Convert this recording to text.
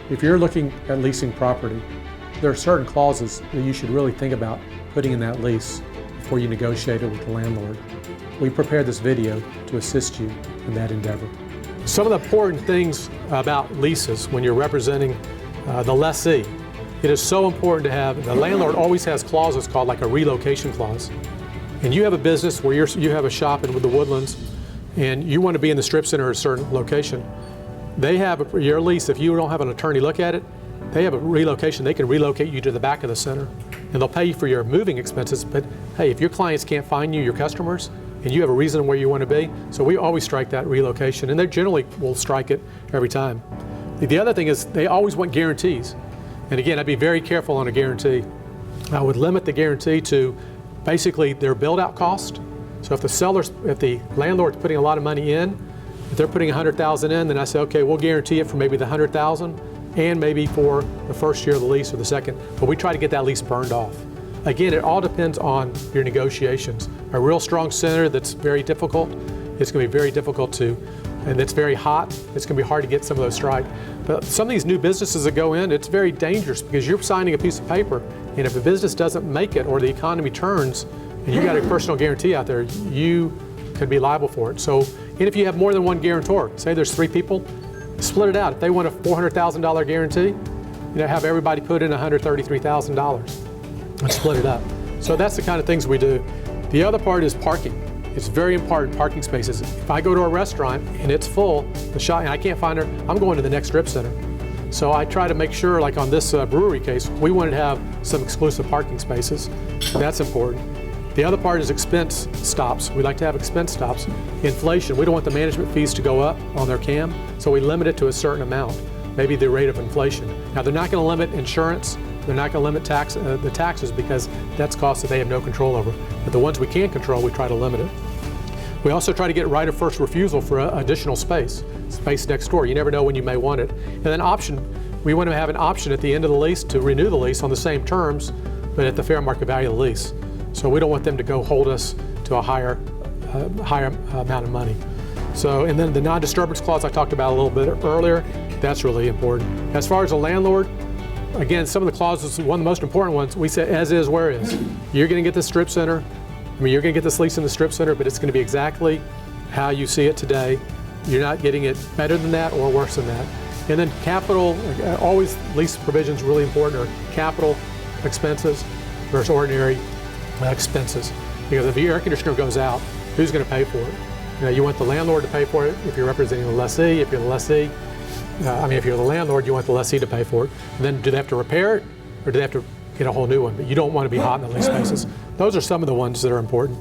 If you're looking at leasing property, there are certain clauses that you should really think about putting in that lease before you negotiate it with the landlord. We prepared this video to assist you in that endeavor. Some of the important things about leases when you're representing the lessee, it is so important to have, the landlord always has clauses called like a relocation clause. And you have a business where you have a shop in the Woodlands and you want to be in the strip center at a certain location. They have your lease, if you don't have an attorney look at it, they have a relocation. They can relocate you to the back of the center and they'll pay you for your moving expenses. But hey, if your clients can't find you, your customers, and you have a reason where you want to be, so we always strike that relocation, and they generally will strike it every time. The other thing is they always want guarantees. And again, I'd be very careful on a guarantee. I would limit the guarantee to basically their build-out cost. So if the landlord's putting a lot of money in, if they're putting $100,000 in, then I say, okay, we'll guarantee it for maybe the $100,000 and maybe for the first year of the lease or the second. But we try to get that lease burned off. Again, it all depends on your negotiations. A real strong center that's very difficult, it's going to be very difficult and it's very hot, it's going to be hard to get some of those strike. But some of these new businesses that go in, it's very dangerous because you're signing a piece of paper, and if a business doesn't make it or the economy turns and you got a personal guarantee out there, you could be liable for it. So, and if you have more than one guarantor, say there's 3 people, split it out. If they want a $400,000 guarantee, have everybody put in $133,000 and split it up. So that's the kind of things we do. The other part is parking. It's very important, parking spaces. If I go to a restaurant and it's full, and I can't find her, I'm going to the next strip center. So I try to make sure, like on this brewery case, we wanted to have some exclusive parking spaces. That's important. The other part is expense stops. We like to have expense stops. Inflation, we don't want the management fees to go up on their CAM, so we limit it to a certain amount, maybe the rate of inflation. Now they're not going to limit insurance, they're not going to limit the taxes because that's costs that they have no control over. But the ones we can control, we try to limit it. We also try to get right of first refusal for additional space next door. You never know when you may want it. And then option, we want to have an option at the end of the lease to renew the lease on the same terms, but at the fair market value of the lease. So we don't want them to go hold us to a higher amount of money. So, and then the non-disturbance clause I talked about a little bit earlier, that's really important. As far as the landlord, again, some of the clauses, one of the most important ones, we say as is, where is. You're going to get the strip center. You're going to get this lease in the strip center, but it's going to be exactly how you see it today. You're not getting it better than that or worse than that. And then capital, always lease provisions really important are capital expenses versus ordinary expenses. Because if your air conditioner goes out, who's going to pay for it? You want the landlord to pay for it if you're representing the lessee. If you're the lessee, if you're the landlord, you want the lessee to pay for it. And then do they have to repair it or do they have to get a whole new one? But you don't want to be hot in the lease spaces. Those are some of the ones that are important.